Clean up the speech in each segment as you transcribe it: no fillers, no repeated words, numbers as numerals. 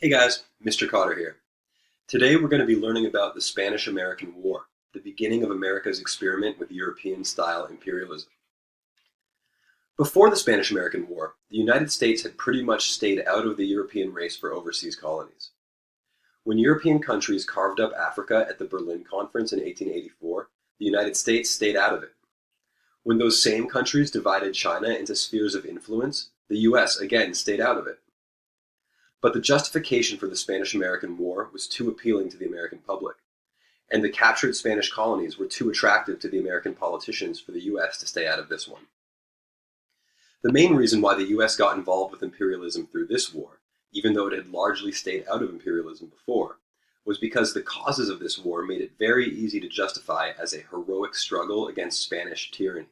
Hey guys, Mr. Cotter here. Today we're going to be learning about the Spanish-American War, the beginning of America's experiment with European-style imperialism. Before the Spanish-American War, the United States had pretty much stayed out of the European race for overseas colonies. When European countries carved up Africa at the Berlin Conference in 1884, the United States stayed out of it. When those same countries divided China into spheres of influence, the US again stayed out of it. But the justification for the Spanish-American War was too appealing to the American public, and the captured Spanish colonies were too attractive to the American politicians for the US to stay out of this one. The main reason why the US got involved with imperialism through this war, even though it had largely stayed out of imperialism before, was because the causes of this war made it very easy to justify as a heroic struggle against Spanish tyranny.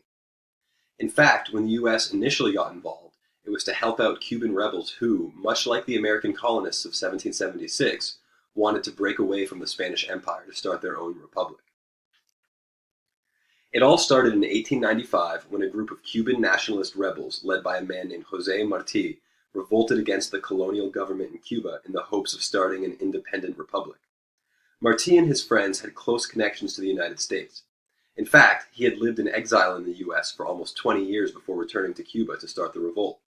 In fact, when the US initially got involved, it was to help out Cuban rebels who, much like the American colonists of 1776, wanted to break away from the Spanish Empire to start their own republic. It all started in 1895 when a group of Cuban nationalist rebels, led by a man named José Martí, revolted against the colonial government in Cuba in the hopes of starting an independent republic. Martí and his friends had close connections to the United States. In fact, he had lived in exile in the US for almost 20 years before returning to Cuba to start the revolt.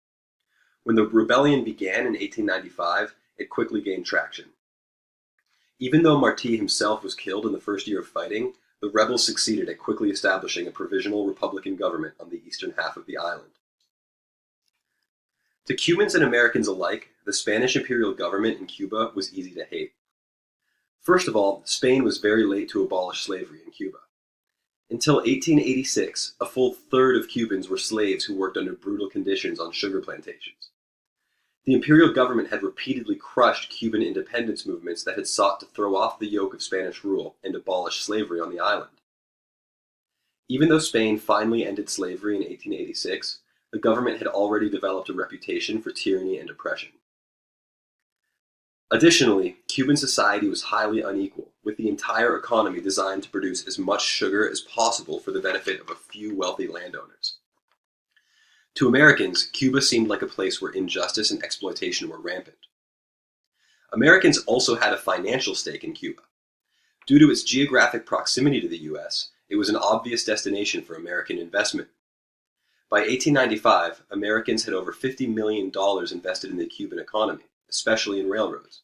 When the rebellion began in 1895, it quickly gained traction. Even though Martí himself was killed in the first year of fighting, the rebels succeeded at quickly establishing a provisional republican government on the eastern half of the island. To Cubans and Americans alike, the Spanish imperial government in Cuba was easy to hate. First of all, Spain was very late to abolish slavery in Cuba. Until 1886, a full third of Cubans were slaves who worked under brutal conditions on sugar plantations. The imperial government had repeatedly crushed Cuban independence movements that had sought to throw off the yoke of Spanish rule and abolish slavery on the island. Even though Spain finally ended slavery in 1886, the government had already developed a reputation for tyranny and oppression. Additionally, Cuban society was highly unequal, with the entire economy designed to produce as much sugar as possible for the benefit of a few wealthy landowners. To Americans, Cuba seemed like a place where injustice and exploitation were rampant. Americans also had a financial stake in Cuba. Due to its geographic proximity to the US, it was an obvious destination for American investment. By 1895, Americans had over $50 million invested in the Cuban economy, especially in railroads.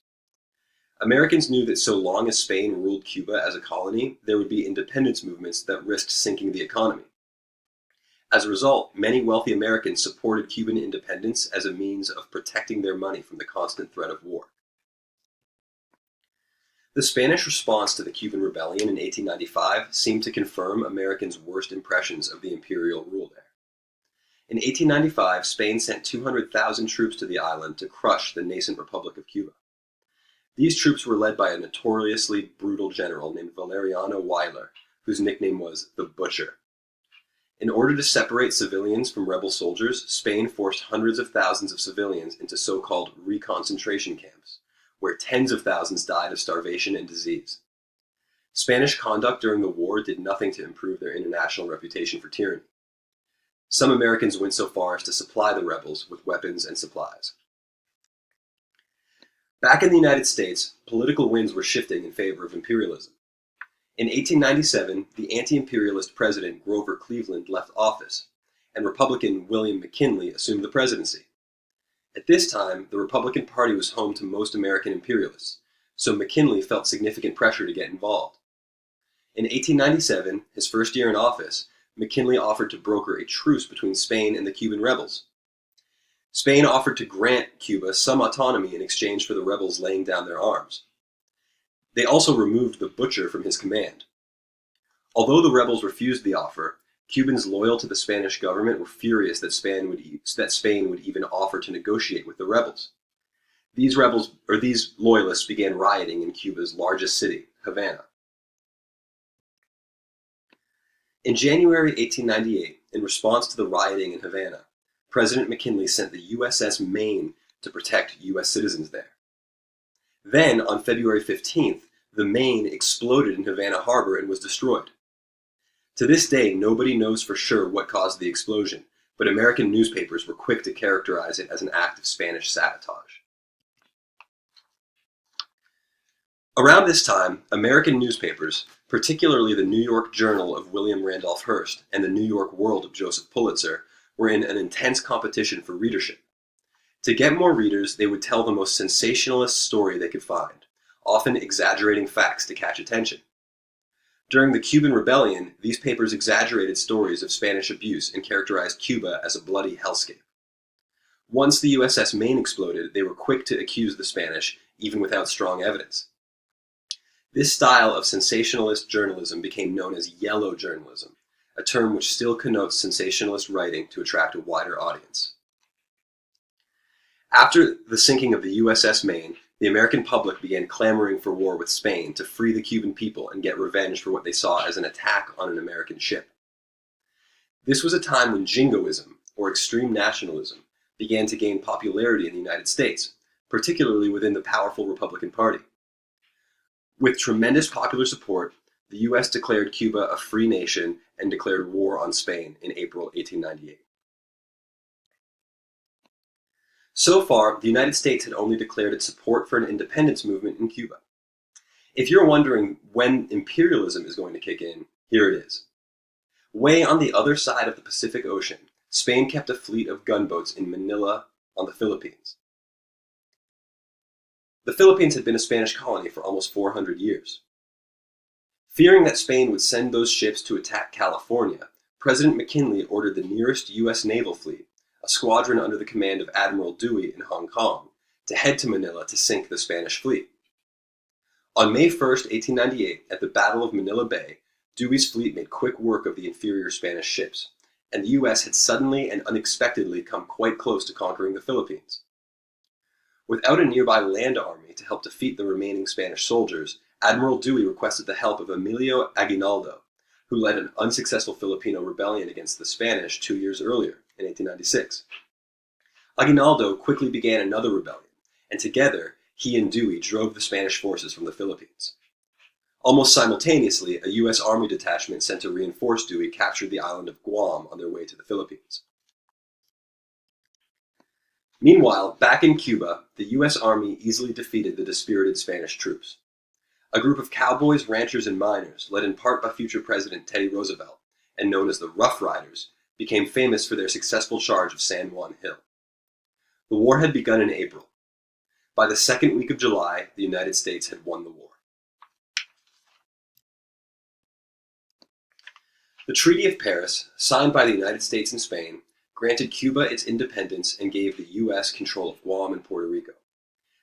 Americans knew that so long as Spain ruled Cuba as a colony, there would be independence movements that risked sinking the economy. As a result, many wealthy Americans supported Cuban independence as a means of protecting their money from the constant threat of war. The Spanish response to the Cuban Rebellion in 1895 seemed to confirm Americans' worst impressions of the imperial rule there. In 1895, Spain sent 200,000 troops to the island to crush the nascent Republic of Cuba. These troops were led by a notoriously brutal general named Valeriano Weyler, whose nickname was the Butcher. In order to separate civilians from rebel soldiers, Spain forced hundreds of thousands of civilians into so-called reconcentration camps, where tens of thousands died of starvation and disease. Spanish conduct during the war did nothing to improve their international reputation for tyranny. Some Americans went so far as to supply the rebels with weapons and supplies. Back in the United States, political winds were shifting in favor of imperialism. In 1897, the anti-imperialist president Grover Cleveland left office, and Republican William McKinley assumed the presidency. At this time, the Republican Party was home to most American imperialists, so McKinley felt significant pressure to get involved. In 1897, his first year in office, McKinley offered to broker a truce between Spain and the Cuban rebels. Spain offered to grant Cuba some autonomy in exchange for the rebels laying down their arms. They also removed the Butcher from his command. Although the rebels refused the offer, Cubans loyal to the Spanish government were furious that Spain would even offer to negotiate with the rebels. These loyalists began rioting in Cuba's largest city, Havana. In January 1898, in response to the rioting in Havana, President McKinley sent the USS Maine to protect US citizens there. Then, on February 15th, the Maine exploded in Havana Harbor and was destroyed. To this day, nobody knows for sure what caused the explosion, but American newspapers were quick to characterize it as an act of Spanish sabotage. Around this time, American newspapers, particularly the New York Journal of William Randolph Hearst and the New York World of Joseph Pulitzer, were in an intense competition for readership. To get more readers, they would tell the most sensationalist story they could find, often exaggerating facts to catch attention. During the Cuban Rebellion, these papers exaggerated stories of Spanish abuse and characterized Cuba as a bloody hellscape. Once the USS Maine exploded, they were quick to accuse the Spanish, even without strong evidence. This style of sensationalist journalism became known as yellow journalism, a term which still connotes sensationalist writing to attract a wider audience. After the sinking of the USS Maine, the American public began clamoring for war with Spain to free the Cuban people and get revenge for what they saw as an attack on an American ship. This was a time when jingoism, or extreme nationalism, began to gain popularity in the United States, particularly within the powerful Republican Party. With tremendous popular support, the U.S. declared Cuba a free nation and declared war on Spain in April 1898. So far, the United States had only declared its support for an independence movement in Cuba. If you're wondering when imperialism is going to kick in, here it is. Way on the other side of the Pacific Ocean, Spain kept a fleet of gunboats in Manila on the Philippines. The Philippines had been a Spanish colony for almost 400 years. Fearing that Spain would send those ships to attack California, President McKinley ordered the nearest U.S. naval fleet, a squadron under the command of Admiral Dewey in Hong Kong, to head to Manila to sink the Spanish fleet. On May 1, 1898, at the Battle of Manila Bay, Dewey's fleet made quick work of the inferior Spanish ships, and the U.S. had suddenly and unexpectedly come quite close to conquering the Philippines. Without a nearby land army to help defeat the remaining Spanish soldiers, Admiral Dewey requested the help of Emilio Aguinaldo, who led an unsuccessful Filipino rebellion against the Spanish 2 years earlier, in 1896. Aguinaldo quickly began another rebellion, and together, he and Dewey drove the Spanish forces from the Philippines. Almost simultaneously, a U.S. Army detachment sent to reinforce Dewey captured the island of Guam on their way to the Philippines. Meanwhile, back in Cuba, the U.S. Army easily defeated the dispirited Spanish troops. A group of cowboys, ranchers, and miners, led in part by future President Teddy Roosevelt, and known as the Rough Riders, became famous for their successful charge of San Juan Hill. The war had begun in April. By the second week of July, the United States had won the war. The Treaty of Paris, signed by the United States and Spain, granted Cuba its independence and gave the U.S. control of Guam and Puerto Rico.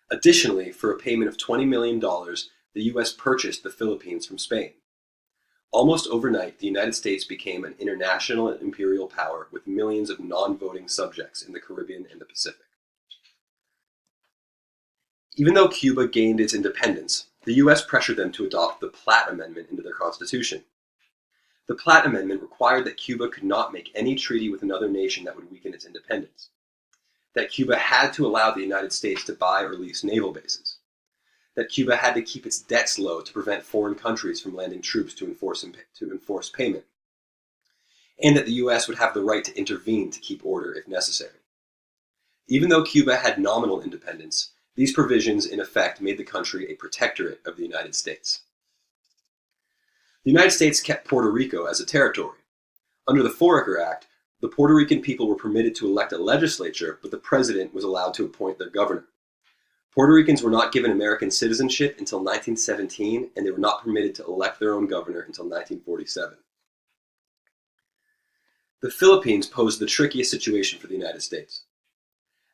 Additionally, for a payment of $20 million, the U.S. purchased the Philippines from Spain. Almost overnight, the United States became an international imperial power with millions of non-voting subjects in the Caribbean and the Pacific. Even though Cuba gained its independence, the U.S. pressured them to adopt the Platt Amendment into their constitution. The Platt Amendment required that Cuba could not make any treaty with another nation that would weaken its independence, that Cuba had to allow the United States to buy or lease naval bases, that Cuba had to keep its debts low to prevent foreign countries from landing troops to enforce payment, and that the U.S. would have the right to intervene to keep order if necessary. Even though Cuba had nominal independence, these provisions in effect made the country a protectorate of the United States. The United States kept Puerto Rico as a territory. Under the Foraker Act, the Puerto Rican people were permitted to elect a legislature, but the president was allowed to appoint their governor. Puerto Ricans were not given American citizenship until 1917, and they were not permitted to elect their own governor until 1947. The Philippines posed the trickiest situation for the United States.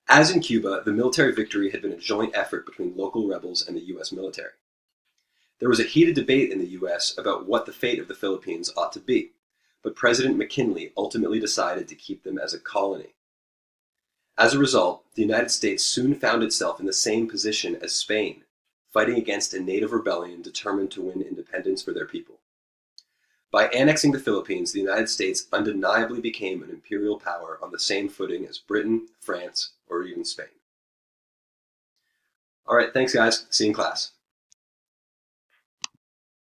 As in Cuba, the military victory had been a joint effort between local rebels and the U.S. military. There was a heated debate in the U.S. about what the fate of the Philippines ought to be, but President McKinley ultimately decided to keep them as a colony. As a result, the United States soon found itself in the same position as Spain, fighting against a native rebellion determined to win independence for their people. By annexing the Philippines, the United States undeniably became an imperial power on the same footing as Britain, France, or even Spain. All right, thanks guys. See you in class.